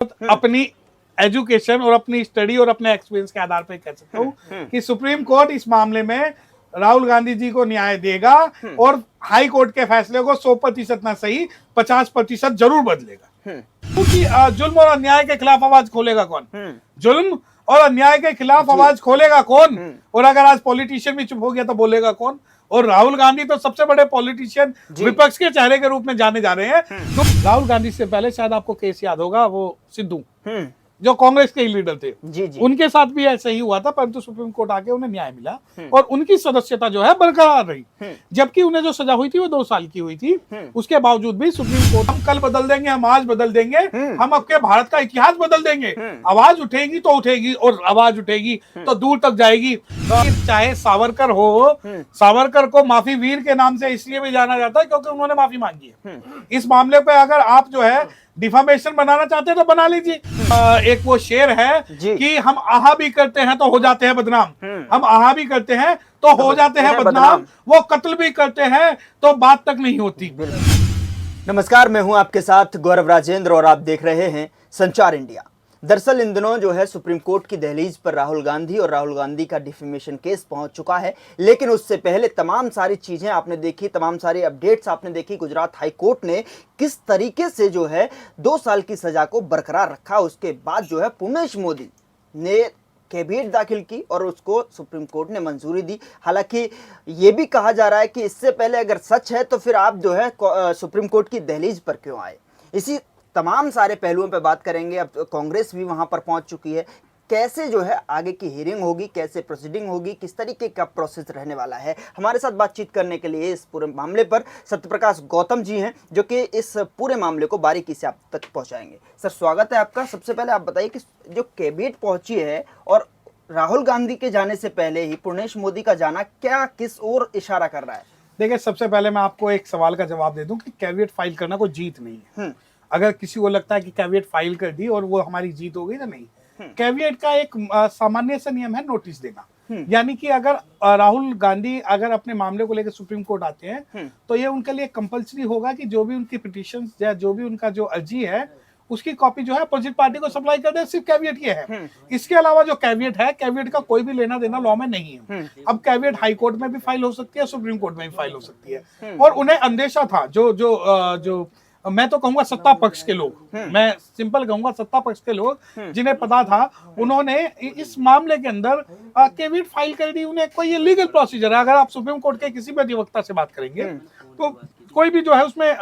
अपनी एजुकेशन और अपनी स्टडी और अपने एक्सपीरियंस के आधार पर कह सकता हूँ कि सुप्रीम कोर्ट इस मामले में राहुल गांधी जी को न्याय देगा और हाई कोर्ट के फैसले को 100% ना सही 50% जरूर बदलेगा। क्योंकि जुल्म और अन्याय के खिलाफ आवाज खोलेगा कौन? जुल्म और अन्याय के खिलाफ आवाज खोलेगा कौन? और अगर आज पॉलिटिशियन भी चुप हो गया तो बोलेगा कौन? और राहुल गांधी तो सबसे बड़े पॉलिटिशियन विपक्ष के चेहरे के रूप में जाने जा रहे हैं। तो राहुल गांधी से पहले शायद आपको केस याद होगा, वो सिद्धू जो कांग्रेस के ही लीडर थे, उनके साथ भी ऐसा ही हुआ था, परंतु सुप्रीम कोर्ट आके उन्हें न्याय मिला और उनकी सदस्यता जो है बरकरार रही। जबकि उन्हें जो सजा हुई थी वो 2 साल की हुई थी। उसके बावजूद भी सुप्रीम कोर्ट, हम कल बदल देंगे, हम आज बदल देंगे, हम आपके भारत का इतिहास बदल देंगे। आवाज उठेगी तो उठेगी और आवाज उठेगी तो दूर तक जाएगी। चाहे सावरकर हो, सावरकर को माफी वीर के नाम से इसलिए भी जाना जाता है क्योंकि उन्होंने माफी मांगी है। इस मामले पे अगर आप जो है डिफामेशन बनाना चाहते हैं तो बना लीजिए। एक वो शेर है कि हम आहा भी करते हैं तो हो जाते हैं बदनाम, हम आहा भी करते हैं तो हो जाते हैं बदनाम, वो कत्ल भी करते हैं तो बात तक नहीं होती। नमस्कार, मैं हूं आपके साथ गौरव राजेंद्र और आप देख रहे हैं संचार इंडिया। दरअसल इन दिनों जो है सुप्रीम कोर्ट की दहलीज पर राहुल गांधी और राहुल गांधी का डिफेमेशन केस पहुंच चुका है। लेकिन उससे पहले तमाम सारी चीजें आपने देखी, तमाम सारी अपडेट्स आपने देखी। गुजरात हाई कोर्ट ने किस तरीके से जो है 2 साल की सजा को बरकरार रखा। उसके बाद जो है पुनेश मोदी ने कैविएट दाखिल की और उसको सुप्रीम कोर्ट ने मंजूरी दी। हालांकि ये भी कहा जा रहा है कि इससे पहले अगर सच है तो फिर आप जो है सुप्रीम कोर्ट की दहलीज पर क्यों आए। इसी तमाम सारे पहलुओं पे बात करेंगे। अब कांग्रेस भी वहां पर पहुंच चुकी है। कैसे जो है आगे की हियरिंग होगी, कैसे प्रोसीडिंग होगी, किस तरीके का प्रोसेस रहने वाला है। हमारे साथ बातचीत करने के लिए इस पूरे मामले पर सत्यप्रकाश गौतम जी हैं जो कि इस पूरे मामले को बारीकी से आप तक पहुंचाएंगे। सर, स्वागत है आपका। सबसे पहले आप बताइए कि जो कैबिनेट पहुंची है और राहुल गांधी के जाने से पहले ही पुनेश मोदी का जाना क्या किस ओर इशारा कर रहा है? देखिए, सबसे पहले मैं आपको एक सवाल का जवाब दे दूं कि कैविएट फाइल करना कोई जीत नहीं है। अगर किसी को लगता है कि कैविएट फाइल कर दी और वो हमारी जीत हो गई तो नहीं। कैविएट का एक सामान्य सा नियम है नोटिस देना। यानी कि अगर राहुल गांधी अगर अपने मामले को लेकर सुप्रीम कोर्ट आते हैं तो ये उनके लिए कंपलसरी होगा कि जो भी उनकी पिटीशन या जो भी उनका जो अर्जी है उसकी कॉपी जो है अपोजिट पार्टी को सप्लाई कर दे। सिर्फ कैविएट ये है। इसके अलावा जो कैविएट है, कैविएट का कोई भी लेना देना लॉ में नहीं है। अब कैविएट हाई कोर्ट में भी फाइल हो सकती है, सुप्रीम कोर्ट में भी फाइल हो सकती है। और उन्हें अंदेशा था, जो मैं तो कहूंगा सत्ता पक्ष के लोग, मैं सिंपल कहूंगा सत्ता पक्ष के लोग जिन्हें पता था, उन्होंने इस मामले के अंदर कैविएट फाइल कर दी। उन्हें कोई ये लीगल प्रोसीजर है। अगर आप सुप्रीम कोर्ट के किसी भी अधिवक्ता से बात करेंगे तो कोई भी जो है उसमें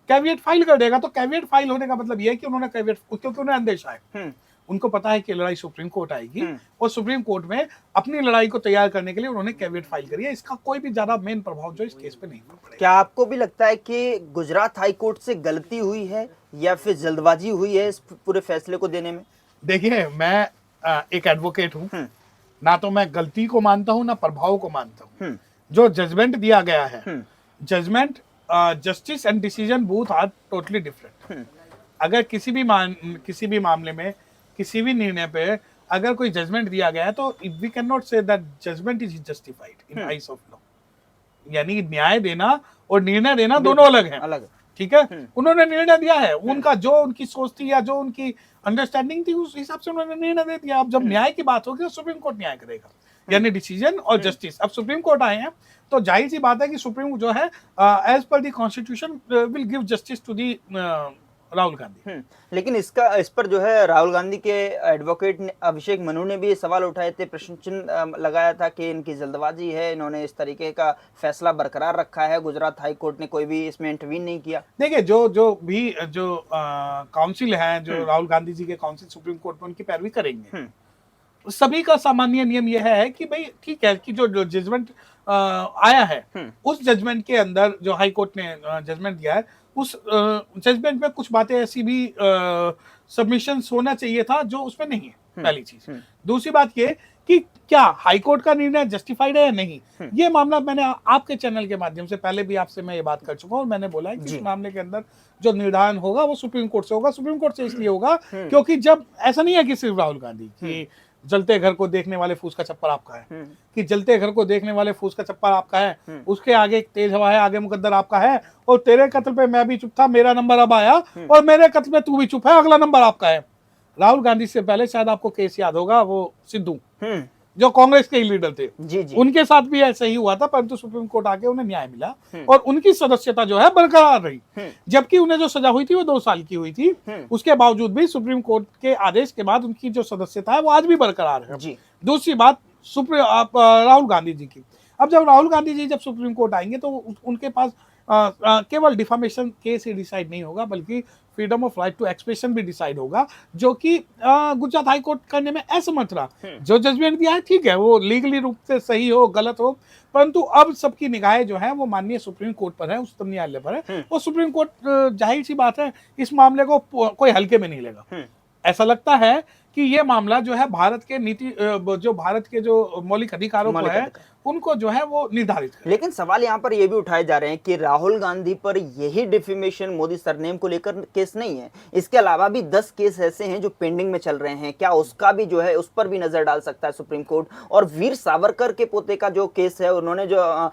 कैविएट फाइल कर देगा। तो कैविएट फाइल होने का मतलब ये है कि उन्होंने कैविएट, क्योंकि उन्हें अंदेशा है, उनको पता है कि लड़ाई सुप्रीम कोर्ट आएगी और सुप्रीम कोर्ट में अपनी लड़ाई को तैयार करने के लिए उन्होंने कैविएट फाइल करी है। इसका कोई भी ज्यादा मेन प्रभाव जो इस केस पे नहीं पड़ेगा। क्या आपको भी लगता है कि गुजरात हाई कोर्ट से गलती हुई है या फिर जल्दबाजी हुई है इस पूरे फैसले को देने में? देखिए, मैं एक एडवोकेट हूँ, ना तो मैं गलती को मानता हूँ ना प्रभाव को मानता हूँ। जो जजमेंट दिया गया है, judgement, justice and decision both are totally different. अगर किसी भी मामले में किसी भी निर्णय पे अगर कोई जजमेंट दिया गया है तो we can not say that judgement is justified in eyes of law. यानी न्याय देना और निर्णय देना दोनों अलग हैं। अलग, ठीक है। उन्होंने निर्णय दिया है, उनका जो उनकी सोच थी या जो उनकी अंडरस्टैंडिंग थी उस हिसाब से उन्होंने निर्णय दे दिया। अब जब न्याय की बात होगी तो सुप्रीम कोर्ट न्याय करेगा, यानी डिसीजन और जस्टिस। अब सुप्रीम कोर्ट आए हैं तो जाहिर सी बात है कि सुप्रीम जो है as per the constitution will give justice to the Rahul Gandhi. लेकिन इस पर जो है राहुल गांधी के एडवोकेट अभिषेक मनु ने भी सवाल उठाए थे, प्रश्न चिन्ह लगाया था कि इनकी जल्दबाजी है, इन्होंने इस तरीके का फैसला बरकरार रखा है, गुजरात हाई कोर्ट ने कोई भी इसमें इंटरवीन नहीं किया। देखिए, जो काउंसिल है, जो राहुल गांधी जी के काउंसिल सुप्रीम कोर्ट में, उनकी पैरवी करेंगे। सभी का सामान्य नियम यह है कि भाई ठीक है कि जो जजमेंट आया है उस जजमेंट के अंदर जो हाई कोर्ट ने जजमेंट दिया है उस जजमेंट में कुछ बातें ऐसी भी सबमिशंस होना चाहिए था जो उसमें नहीं है। पहली चीज। दूसरी बात ये कि क्या हाई कोर्ट का निर्णय जस्टिफाइड है या नहीं, ये मामला मैंने आपके चैनल के माध्यम से पहले भी आपसे मैं ये बात कर चुका हूं और मैंने बोला है कि इस मामले के अंदर जो निर्धारण होगा वो सुप्रीम कोर्ट से होगा। सुप्रीम कोर्ट से इसलिए होगा क्योंकि जब ऐसा नहीं है कि सिर्फ राहुल गांधी की जलते घर को देखने वाले फूस का छप्पर आपका है, कि जलते घर को देखने वाले फूस का छप्पर आपका है, उसके आगे एक तेज हवा है, आगे मुकद्दर आपका है, और तेरे कत्ल पे मैं भी चुप था, मेरा नंबर अब आया, और मेरे कत्ल पे तू भी चुप है, अगला नंबर आपका है। राहुल गांधी से पहले शायद आपको केस याद होगा, वो सिद्धू जो कांग्रेस के ही लीडर थे, जी। उनके साथ भी ऐसा ही हुआ था, परंतु सुप्रीम कोर्ट आके उन्हें न्याय मिला और उनकी सदस्यता जो है बरकरार रही, जबकि उन्हें जो सजा हुई थी वो 2 साल की हुई थी। उसके बावजूद भी सुप्रीम कोर्ट के आदेश के बाद उनकी जो सदस्यता है वो आज भी बरकरार है जी। दूसरी बात राहुल गांधी जी की, अब जब राहुल गांधी जी जब सुप्रीम कोर्ट आएंगे तो उनके पास केवल डिफामेशन केस ही डिसाइड नहीं होगा, बल्कि freedom of right to expression भी डिसाइड होगा, जो कि गुजरात हाई कोर्ट करने में असमर्थ रहा। जो जजमेंट दिया है ठीक है, वो लीगली रूप से सही हो गलत हो, परंतु अब सबकी निगाहें जो है वो माननीय सुप्रीम कोर्ट पर है, उच्चतम न्यायालय पर है, और सुप्रीम कोर्ट जाहिर सी बात है इस मामले को कोई हल्के में नहीं लेगा। ऐसा लगता है कि ये मामला जो है भारत के भारत के जो मौलिक अधिकारों को है उनको जो है वो निर्धारित है। लेकिन सवाल यहाँ पर ये भी उठाए जा रहे हैं कि राहुल गांधी पर यही डिफेमेशन मोदी सरनेम को लेकर केस नहीं है, इसके अलावा भी 10 केस ऐसे हैं जो पेंडिंग में चल रहे हैं, क्या उसका भी जो है उस पर भी नजर डाल सकता है सुप्रीम कोर्ट? और वीर सावरकर के पोते का जो केस है, उन्होंने जो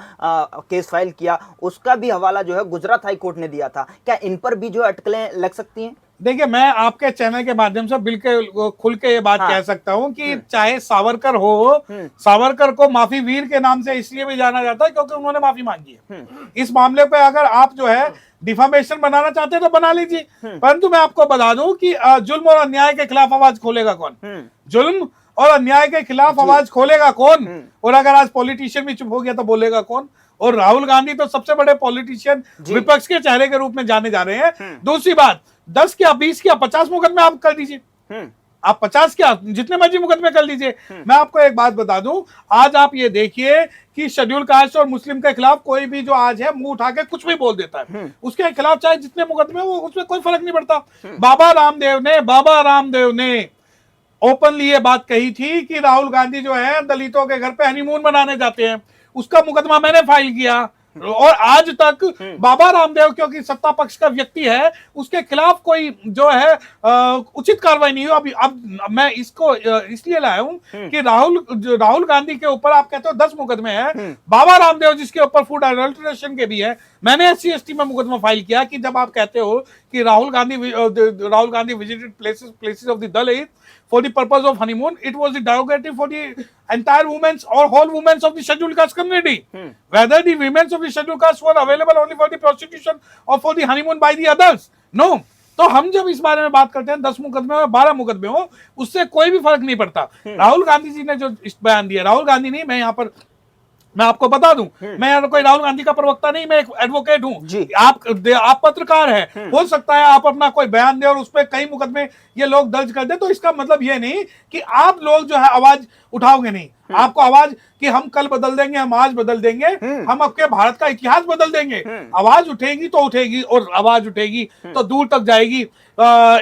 केस फाइल किया, उसका भी हवाला जो है गुजरात हाई कोर्ट ने दिया था, क्या इन पर भी जो अटकलें लग सकती हैं? देखिए, मैं आपके चैनल के माध्यम से बिल्कुल खुल के ये बात कह सकता हूं कि चाहे सावरकर हो, सावरकर को माफी वीर के नाम से इसलिए भी जाना जाता है क्योंकि उन्होंने माफी मांगी है। इस मामले पे अगर आप जो है डिफामेशन बनाना चाहते हैं तो बना लीजिए, परंतु मैं आपको बता दूं कि जुल्म और अन्याय के खिलाफ आवाज खोलेगा कौन? जुल्म और अन्याय के खिलाफ आवाज खोलेगा कौन? और अगर आज पॉलिटिशियन भी चुप हो गया तो बोलेगा कौन? और राहुल गांधी तो सबसे बड़े पॉलिटिशियन विपक्ष के चेहरे के रूप में जाने जा रहे हैं। दूसरी बात, 10 क्या 20 क्या 50 मुकदमे आप कर दीजिए, आप 50 क्या जितने मर्जी मुकदमे कर लीजिए। मैं आपको एक बात बता दूं, आज आप ये देखिए कि शेड्यूल कास्ट और मुस्लिम के खिलाफ कोई भी जो आज है मुंह उठा के कुछ भी बोल देता है, उसके खिलाफ चाहे जितने मुकदमे हो उसमें कोई फर्क नहीं पड़ता। बाबा रामदेव ने ओपनली ये बात कही थी कि राहुल गांधी जो है दलितों के घर पे हनीमून मनाने जाते हैं, उसका मुकदमा मैंने फाइल किया, और आज तक बाबा रामदेव क्योंकि सत्ता पक्ष का व्यक्ति है, उसके खिलाफ कोई जो है उचित कार्रवाई नहीं हुई। अब मैं इसको इसलिए लाया हूं कि राहुल गांधी के ऊपर आप कहते हो 10 मुकदमे हैं, बाबा रामदेव जिसके ऊपर फूड एडल्ट्रेशन के भी है, मैंने SC/ST में मुकदमा फाइल किया कि जब आप कहते हो कि Rahul Gandhi visited places of the Dalit for the purpose of honeymoon, it was the derogatory for the entire women's or whole women's of the scheduled caste community. Whether the women's of the scheduled caste were available only for the prostitution or for the honeymoon by the others. No. तो हम जब इस बारे में बात करते हैं 10 मुकदमे हो 12 मुकदमे हो, उससे कोई भी फर्क नहीं पड़ता। राहुल गांधी जी ने जो इस बयान दिया, राहुल गांधी नहीं, मैं यहाँ पर मैं आपको बता दूं, मैं यार कोई राहुल गांधी का प्रवक्ता नहीं, मैं एक एडवोकेट हूं। आप पत्रकार हैं, हो सकता है आप अपना कोई बयान दे और उस पर कई मुकदमे ये लोग दर्ज कर दे, तो इसका मतलब ये नहीं कि आप लोग जो है आवाज उठाओगे नहीं। आपको आवाज कि हम कल बदल देंगे, हम आज बदल देंगे, हम आपके भारत का इतिहास बदल देंगे, आवाज उठेगी तो उठेगी, और आवाज उठेगी तो दूर तक जाएगी।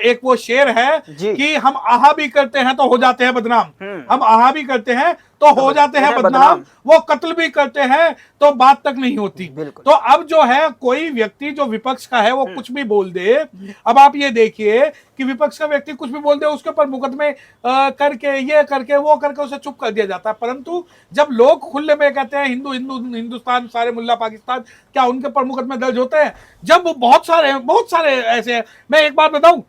एक वो शेर है कि हम आहा भी करते हैं तो हो जाते हैं बदनाम, हम आहा भी करते हैं तो हो जाते हैं बदनाम, वो कत्ल भी करते हैं तो बात तक नहीं होती। तो अब जो है कोई व्यक्ति जो विपक्ष का है वो कुछ भी बोल दे, अब आप ये देखिए कि विपक्ष का व्यक्ति कुछ भी बोल दे, उसके ऊपर मुकदमे करके ये करके वो करके उसे चुप कर दिया जाता है। परंतु जब लोग खुले में कहते हैं हिंदुस्तान सारे मुल्ला पाकिस्तान, क्या उनके ऊपर मुकदमे दर्ज होते हैं? जब बहुत सारे ऐसे हैं। मैं एक बात बताऊं,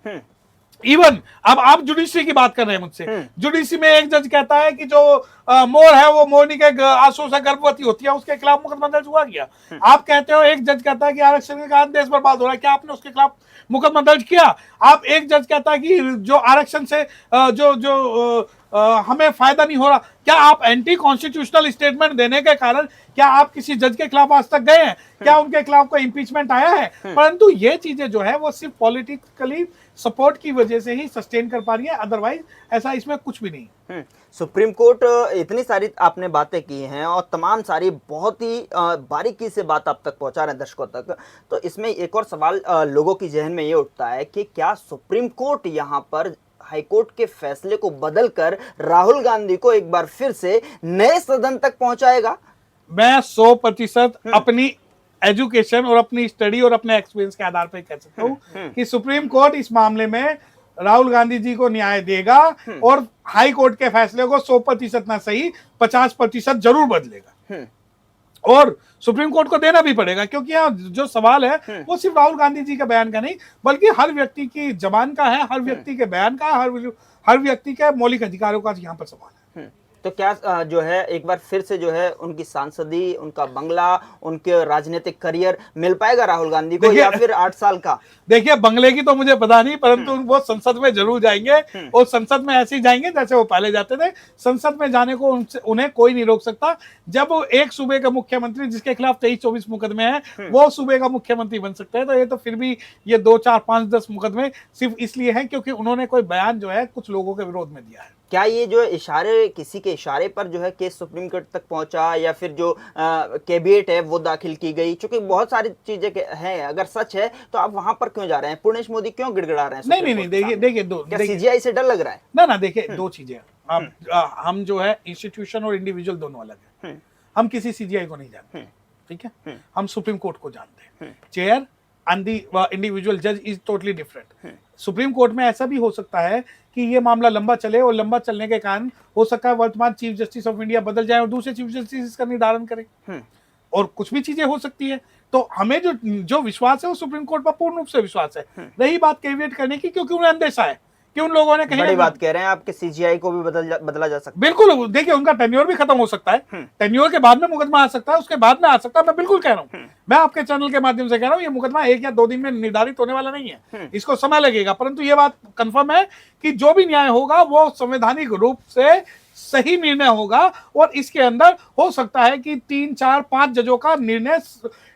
इवन अब आप जुडिशरी की बात कर रहे हैं मुझसे, जुडिशरी में एक जज कहता है कि जो मोर है वो मोरनी के आंसू से गर्भवती होती है, उसके खिलाफ मुकदमा दर्ज हुआ गया। आप कहते हो, एक जज कहता है कि आरक्षण के कारण देश बर्बाद हो रहा है, क्या आपने उसके खिलाफ मुकदमा दर्ज किया? आप एक जज कहता है कि जो आरक्षण से हमें फायदा नहीं हो रहा, क्या आप एंटी कॉन्स्टिट्यूशनल स्टेटमेंट देने के कारण क्या आप किसी जज के खिलाफ आज तक गए हैं? क्या उनके खिलाफ कोई इंपीचमेंट आया है? परंतु ये चीजें जो है वो सिर्फ पॉलिटिकली सपोर्ट की वजह से ही सस्टेन कर पा रही है, अदरवाइज ऐसा इसमें कुछ भी नहीं। सुप्रीम कोर्ट इतनी सारी आपने बातें की हैं और तमाम सारी बहुत ही बारीकी से बात आप तक पहुंचा रहे हैं दर्शकों तक, तो इसमें एक और सवाल लोगों की जहन में ये उठता है कि क्या सुप्रीम कोर्ट यहाँ पर हाईकोर्ट के फैसले को बदलकर राहुल गांधी को एक बार फिर से नए सदन तक पहुंचाएगा? मैं 100% अपनी एजुकेशन और अपनी स्टडी और अपने एक्सपीरियंस के आधार पर कह सकता हूं कि सुप्रीम कोर्ट इस मामले में राहुल गांधी जी को न्याय देगा और हाई कोर्ट के फैसले को 100% ना सही 50% जरूर बदलेगा। और सुप्रीम कोर्ट को देना भी पड़ेगा, क्योंकि यहाँ जो सवाल है वो सिर्फ राहुल गांधी जी के बयान का नहीं बल्कि हर व्यक्ति की जबान का है, हर व्यक्ति के बयान का है, हर व्यक्ति के मौलिक अधिकारों का यहाँ पर सवाल है। तो क्या जो है एक बार फिर से जो है उनकी सांसदी, उनका बंगला, उनके राजनीतिक करियर मिल पाएगा राहुल गांधी को, या फिर 8 साल का? देखिए, बंगले की तो मुझे पता नहीं, परंतु वो संसद में जरूर जाएंगे और संसद में ऐसे ही जाएंगे जैसे वो पहले जाते थे। संसद में जाने को उन्हें कोई नहीं रोक सकता। जब वो एक सूबे का मुख्यमंत्री जिसके खिलाफ 23-24 मुकदमे हैं वो सूबे का मुख्यमंत्री बन सकते हैं, तो ये तो फिर भी ये 2, 4, 5, 10 मुकदमे सिर्फ इसलिए हैं क्योंकि उन्होंने कोई बयान जो है कुछ लोगों के विरोध में दिया है। क्या ये जो इशारे, किसी के इशारे पर जो है केस सुप्रीम कोर्ट तक पहुंचा, या फिर जो कैबिनेट है वो दाखिल की गई? क्योंकि बहुत सारी चीजें हैं, अगर सच है तो आप वहां पर क्यों जा रहे हैं? पूर्णेश मोदी क्यों गिड़गिड़ा रहे हैं? नहीं, देखिए सीजीआई से डर लग रहा है? ना, देखिए, दो चीजें हम जो है इंस्टीट्यूशन और इंडिविजुअल दोनों अलग है। हम किसी सीजीआई को नहीं जानते, ठीक है, हम सुप्रीम कोर्ट को जानते हैं। चेयर एंड द इंडिविजुअल जज is totally different. Supreme court में ऐसा भी हो सकता है कि ये मामला लंबा चले और लंबा चलने के कारण हो सकता है वर्तमान चीफ जस्टिस ऑफ इंडिया बदल जाए और दूसरे चीफ जस्टिस इसका निर्धारण करें, और कुछ भी चीजें हो सकती है। तो हमें जो विश्वास है वो सुप्रीम कोर्ट पर पूर्ण रूप से विश्वास है। रही बात कैविएट करने की, क्योंकि उन्हें अंदेशा है कि उन लोगों ने कहीं बड़ी बात कह रहे हैं आपके सीजीआई को भी बदला जा सकता है। बिल्कुल, देखिए, उनका टेन्योर भी खत्म हो सकता है, टेन्योर के बाद में मुकदमा आ सकता है, उसके बाद में आ सकता है। मैं बिल्कुल कह रहा हूँ, मैं आपके चैनल के माध्यम से कह रहा हूँ, ये मुकदमा 1 या 2 दिन में निर्धारित होने वाला नहीं है, इसको समय लगेगा। परंतु ये बात कंफर्म है कि जो भी न्याय होगा वो संवैधानिक रूप से सही निर्णय होगा, और इसके अंदर हो सकता है कि 3, 4, 5 जजों का निर्णय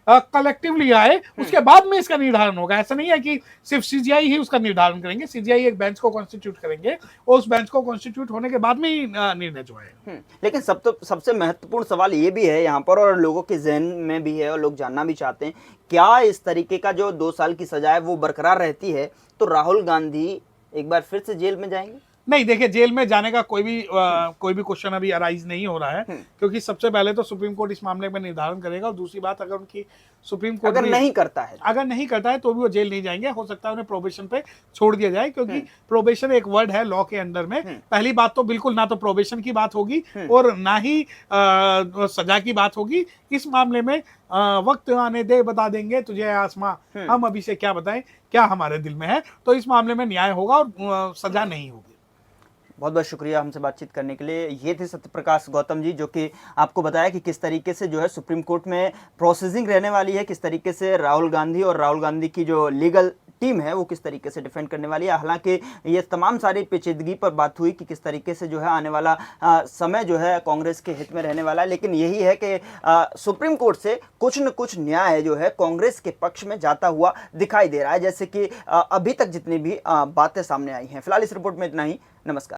कलेक्टिवली आए, उसके बाद में इसका निर्धारण होगा। ऐसा नहीं है कि सिर्फ सीजीआई ही उसका निर्धारण करेंगे। सीजीआई एक बेंच को कॉन्स्टिट्यूट करेंगे और उस बेंच को कॉन्स्टिट्यूट होने के बाद में ही निर्णय जो है। लेकिन सबसे महत्वपूर्ण सवाल ये भी है यहाँ पर, और लोगों के जहन में भी है और लोग जानना भी चाहते हैं, क्या इस तरीके का जो 2 साल की सजा है वो बरकरार रहती है तो राहुल गांधी एक बार फिर से जेल में जाएंगे? नहीं, देखिए, जेल में जाने का कोई भी क्वेश्चन अभी अराइज नहीं हो रहा है, क्योंकि सबसे पहले तो सुप्रीम कोर्ट इस मामले में निर्धारण करेगा, और दूसरी बात, अगर उनकी सुप्रीम कोर्ट अगर नहीं करता है तो भी वो जेल नहीं जाएंगे। हो सकता है उन्हें प्रोबेशन पे छोड़ दिया जाए, क्योंकि प्रोबेशन एक वर्ड है लॉ के अंदर में। पहली बात तो बिल्कुल ना तो प्रोबेशन की बात होगी और ना ही सजा की बात होगी। इस मामले में वक्त आने दे, बता देंगे तुझे आसमां, हम अभी से क्या बताएं क्या हमारे दिल में है। तो इस मामले में न्याय होगा और सजा नहीं होगी। बहुत बहुत शुक्रिया हमसे बातचीत करने के लिए। ये थे सत्यप्रकाश गौतम जी, जो कि आपको बताया कि किस तरीके से जो है सुप्रीम कोर्ट में प्रोसेसिंग रहने वाली है, किस तरीके से राहुल गांधी और राहुल गांधी की जो लीगल टीम है वो किस तरीके से डिफेंड करने वाली है। हालांकि ये तमाम सारी पेचीदगी पर बात हुई कि किस तरीके से जो है आने वाला समय जो है कांग्रेस के हित में रहने वाला है, लेकिन यही है कि सुप्रीम कोर्ट से कुछ न कुछ न्याय जो है कांग्रेस के पक्ष में जाता हुआ दिखाई दे रहा है, जैसे कि अभी तक जितनी भी बातें सामने आई हैं। फिलहाल इस रिपोर्ट में इतना ही। नमस्कार।